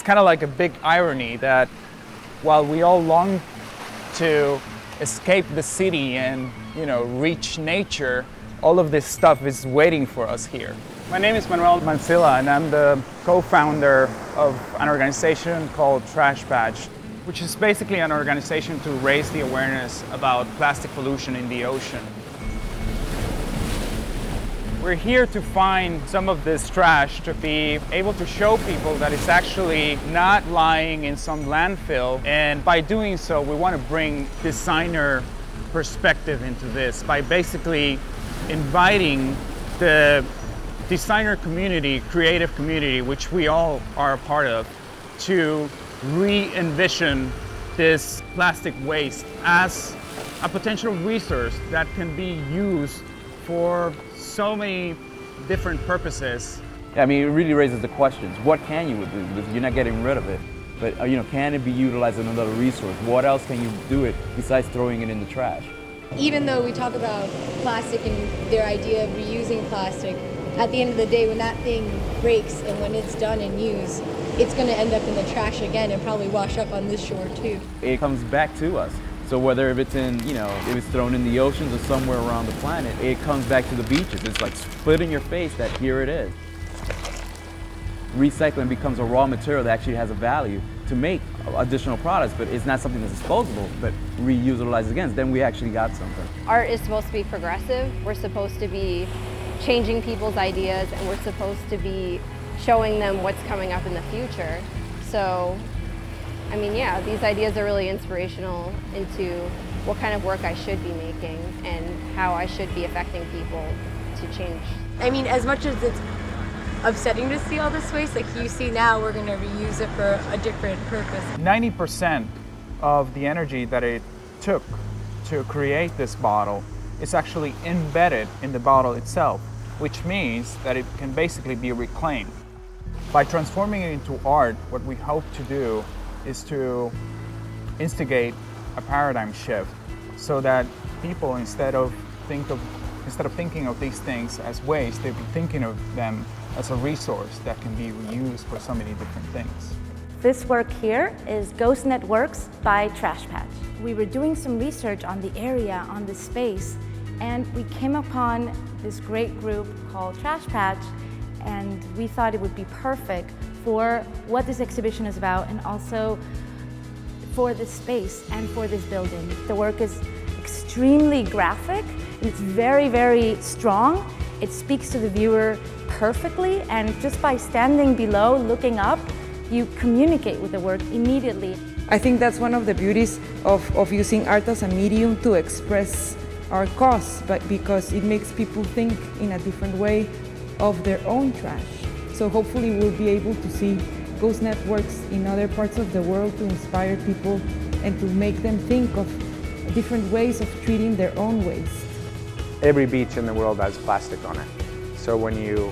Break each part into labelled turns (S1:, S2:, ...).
S1: kind of like a big irony that while we all long to escape the city and, reach nature, all of this stuff is waiting for us here. My name is Manuel Mancilla, and I'm the co-founder of an organization called Trash Patch, which is basically an organization to raise the awareness about plastic pollution in the ocean. We're here to find some of this trash, to be able to show people that it's actually not lying in some landfill. And by doing so, we want to bring designer perspective into this by basically inviting the designer community, creative community, which we all are a part of, to re-envision this plastic waste as a potential resource that can be used for so many different purposes.
S2: Yeah, I mean, it really raises the questions. What can you do? Because you're not getting rid of it. But, can it be utilized as another resource? What else can you do it besides throwing it in the trash?
S3: Even though we talk about plastic and their idea of reusing plastic, at the end of the day, when that thing breaks and when it's done and used, it's going to end up in the trash again and probably wash up on this shore too.
S2: It comes back to us. So whether if it's in, if it's thrown in the oceans or somewhere around the planet, it comes back to the beaches. It's like split in your face that here it is. Recycling becomes a raw material that actually has a value to make additional products, but it's not something that's disposable, but reutilized again. Then we actually got something.
S4: Art is supposed to be progressive. We're supposed to be changing people's ideas, and we're supposed to be showing them what's coming up in the future. So, I mean, yeah, these ideas are really inspirational into what kind of work I should be making and how I should be affecting people to change.
S3: I mean, as much as it's upsetting to see all this waste, like you see now, we're going to reuse it for a different purpose.
S1: 90% of the energy that it took to create this bottle is actually embedded in the bottle itself, which means that it can basically be reclaimed. By transforming it into art, what we hope to do is to instigate a paradigm shift so that people, instead of thinking of these things as waste, they be thinking of them as a resource that can be reused for so many different things.
S5: This work here is Ghost Networks by Trash Patch. We were doing some research on the area, on the space, and we came upon this great group called Trash Patch, and we thought it would be perfect for what this exhibition is about and also for this space and for this building. The work is extremely graphic, and it's very, very strong. It speaks to the viewer perfectly, and just by standing below, looking up, you communicate with the work immediately.
S6: I think that's one of the beauties of using art as a medium to express our cause, but because it makes people think in a different way of their own trash. So hopefully we'll be able to see Ghost Networks in other parts of the world to inspire people and to make them think of different ways of treating their own waste.
S7: Every beach in the world has plastic on it. So when you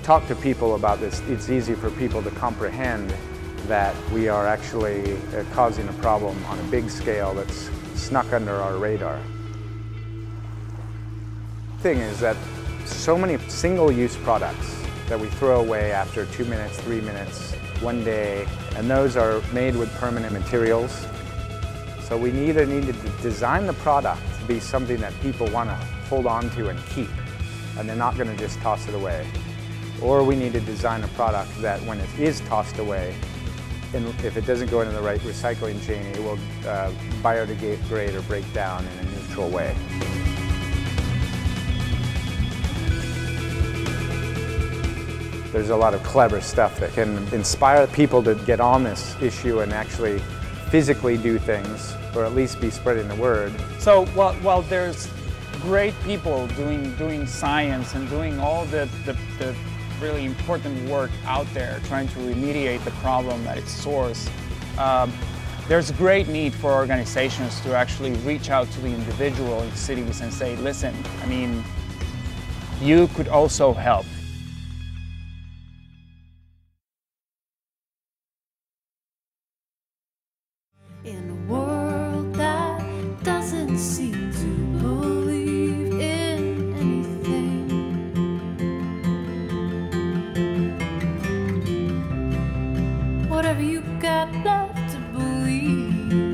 S7: talk to people about this, it's easy for people to comprehend that we are actually causing a problem on a big scale that's snuck under our radar. The thing is that so many single-use products that we throw away after 2 minutes, 3 minutes, one day, and those are made with permanent materials. So we either need to design the product to be something that people want to hold on to and keep, and they're not going to just toss it away. Or we need to design a product that when it is tossed away, and if it doesn't go into the right recycling chain, it will biodegrade or break down in a neutral way. There's a lot of clever stuff that can inspire people to get on this issue and actually physically do things, or at least be spreading the word.
S1: So while there's great people doing science and doing all the really important work out there trying to remediate the problem at its source, there's great need for organizations to actually reach out to the individual in cities and say, listen, I mean, you could also help.
S8: In a world that doesn't seem to believe in anything, you got left to believe?